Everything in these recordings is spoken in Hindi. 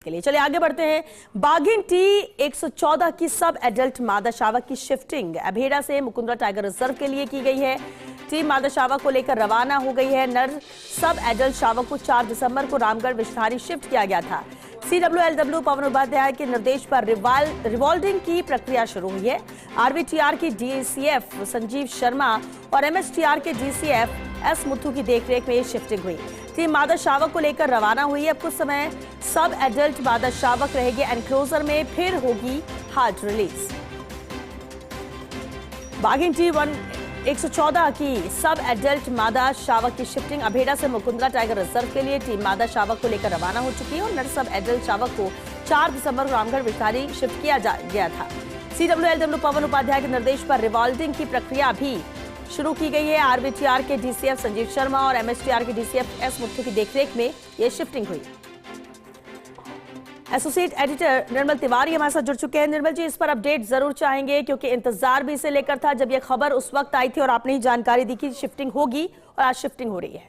के लिए। चलिए आगे बढ़ते हैं। बाघिन टी 114 की सब एडल्ट मादा शावक की शिफ्टिंग अभेड़ा से मुकुंदरा टाइगर रिजर्व के लिए की गई है। टीम मादा शावक को लेकर रवाना हो गई है। नर सब एडल्ट शावक को 4 दिसंबर को रामगढ़ विषधारी शिफ्ट किया गया था। CWLW पवन उपाध्याय के निर्देश पर रिवॉल्डिंग की प्रक्रिया शुरू हुई है। RVTR की DCF संजीव शर्मा और MSTR के DCF S मुथु की देखरेख में ये शिफ्टिंग हुई। टीम मादा शावक को लेकर रवाना हुई है। अब कुछ समय सब एडल्ट मादा शावक रहेंगे एनक्लोजर में, फिर होगी हार्ड रिलीज। बाघिन टी 114 की सब एडल्ट मादा शावक की शिफ्टिंग अभेड़ा से मुकुंदरा टाइगर रिजर्व के लिए टीम मादा शावक को लेकर रवाना हो चुकी है और नर सब एडल्ट शावक को 4 दिसंबर को रामगढ़ विषधारी शिफ्ट किया गया था। CWLW पवन उपाध्याय के निर्देश पर रिवॉल्डिंग की प्रक्रिया भी शुरू की गई है। RVTR के DCF संजीव शर्मा और MSTR के DCF S मुथु की देखरेख में यह शिफ्टिंग हुई। एसोसिएट एडिटर निर्मल तिवारी हमारे साथ जुड़ चुके हैं। निर्मल जी, इस पर अपडेट जरूर चाहेंगे क्योंकि इंतजार भी इसे लेकर था जब यह खबर उस वक्त आई थी और आपने ही जानकारी दी कि शिफ्टिंग होगी और आज शिफ्टिंग हो रही है।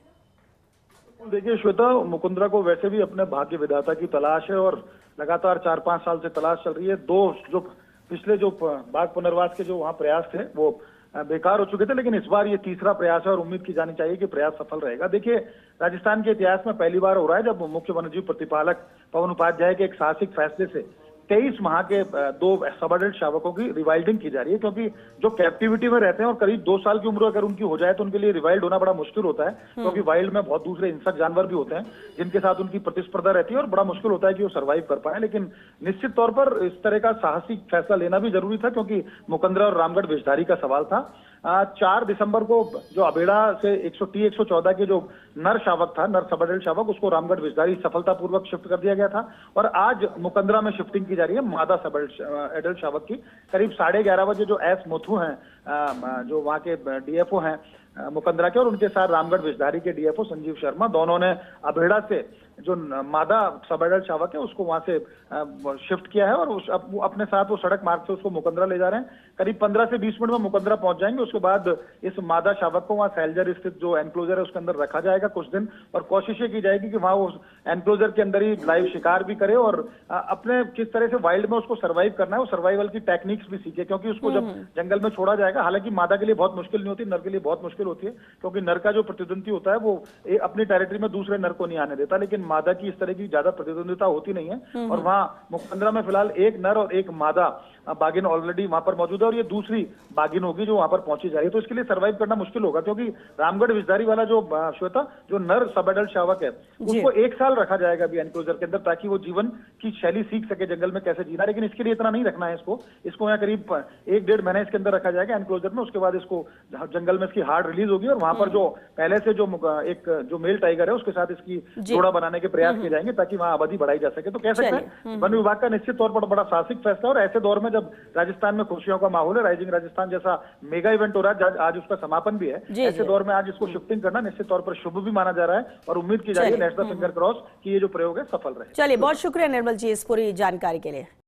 देखिए श्वेता, मुकुंदरा को वैसे भी अपने भाग्य विधाता की तलाश है और लगातार 4-5 साल से तलाश चल रही है। जो पिछले बाघ पुनर्वास के जो वहां प्रयास थे वो बेकार हो चुके थे, लेकिन इस बार ये तीसरा प्रयास है और उम्मीद की जानी चाहिए कि प्रयास सफल रहेगा। देखिए, राजस्थान के इतिहास में पहली बार हो रहा है जब मुख्य वन्यजीव प्रतिपालक पवन उपाध्याय के एक साहसिक फैसले से 23 माह के 2 सब एडल्ट शावकों की रिवाइल्डिंग की जा रही है, क्योंकि जो कैप्टिविटी में रहते हैं और करीब 2 साल की उम्र अगर उनकी हो जाए तो उनके लिए रिवाइल्ड होना बड़ा मुश्किल होता है, क्योंकि वाइल्ड में बहुत दूसरे हिंसक जानवर भी होते हैं जिनके साथ उनकी प्रतिस्पर्धा रहती है और बड़ा मुश्किल होता है कि वो सर्वाइव कर पाए। लेकिन निश्चित तौर पर इस तरह का साहसिक फैसला लेना भी जरूरी था, क्योंकि मुकुंदरा और रामगढ़ विषधारी का सवाल था। 4 दिसंबर को जो अभेड़ा से 114 के जो नर शावक था, नर सब एडल्ट शावक, उसको रामगढ़ विषधारी सफलतापूर्वक शिफ्ट कर दिया गया था और आज मुकुंदरा में शिफ्टिंग की जा रही है मादा सब एडल्ट शावक की। करीब 11:30 बजे जो S मुथु हैं, जो वहां के DFO हैं मुकुंदरा के, और उनके साथ रामगढ़ विषधारी के DFO संजीव शर्मा, दोनों ने अभेड़ा से जो मादा सब एडल्ट शावक है उसको वहां से शिफ्ट किया है और अपने साथ वो सड़क मार्ग से उसको मुकुंदरा ले जा रहे हैं। करीब 15 से 20 मिनट में मुकुंदरा पहुंच जाएंगे। उसके बाद इस मादा शावक को वहां सैलजर स्थित जो एनक्लोजर है उसके अंदर रखा जाएगा कुछ दिन, और कोशिश ये की जाएगी कि वहां वो एनक्लोजर के अंदर ही लाइव शिकार भी करे और अपने किस तरह से वाइल्ड में उसको सर्वाइव करना है, वो सर्वाइवल की टेक्निक्स भी सीखे, क्योंकि उसको जब जंगल में छोड़ा जाएगा, हालांकि मादा के लिए बहुत मुश्किल नहीं होती, नर के लिए बहुत मुश्किल होती है, क्योंकि नर का जो प्रतिद्वंदी होता है वो अपनी टेरिटरी में दूसरे नर को नहीं आने देता, लेकिन मादा की इस तरह की ज्यादा प्रतिद्वंदिता होती नहीं है। और वहां मुकुंदरा में फिलहाल एक नर और एक मादा बाघिन ऑलरेडी वहां पर मौजूद है और ये दूसरी बाघिन होगी जो वहां पर पहुंची जा रही है। तो इसके लिए सर्वाइव करना मुश्किल होगा, क्योंकि रामगढ़ विषधारी वाला जो श्वेता जो नर सब एडल्ट शावक है उसको 1 साल रखा जाएगा अभी एनक्लोजर के अंदर, ताकि वो जीवन की शैली सीख सके जंगल में कैसे जीना। लेकिन इसके लिए इतना नहीं रखना है इसको यहाँ करीब 1-1.5 महीने इसके अंदर रखा जाएगा एनक्लोजर में। उसके बाद इसको जंगल में इसकी हार्ड रिलीज होगी और वहां पर जो पहले से जो मेल टाइगर है उसके साथ इसकी जोड़ा बनाने के प्रयास किए जाएंगे ताकि वहां आबादी बढ़ाई जा सके। तो कह सकते हैं वन विभाग का निश्चित तौर पर बड़ा साहसिक फैसला, और ऐसे दौर में जब राजस्थान में खुशियों का माहौल है, राइजिंग राजस्थान जैसा मेगा इवेंट हो रहा है, आज उसका समापन भी है, ऐसे दौर में आज इसको शिफ्टिंग करना निश्चित तौर पर शुभ भी माना जा रहा है और उम्मीद की जा रही है, लेट्स द फिंगर क्रॉस, कि ये जो प्रयोग है सफल रहे। चलिए, बहुत शुक्रिया निर्मल जी इस पूरी जानकारी के लिए।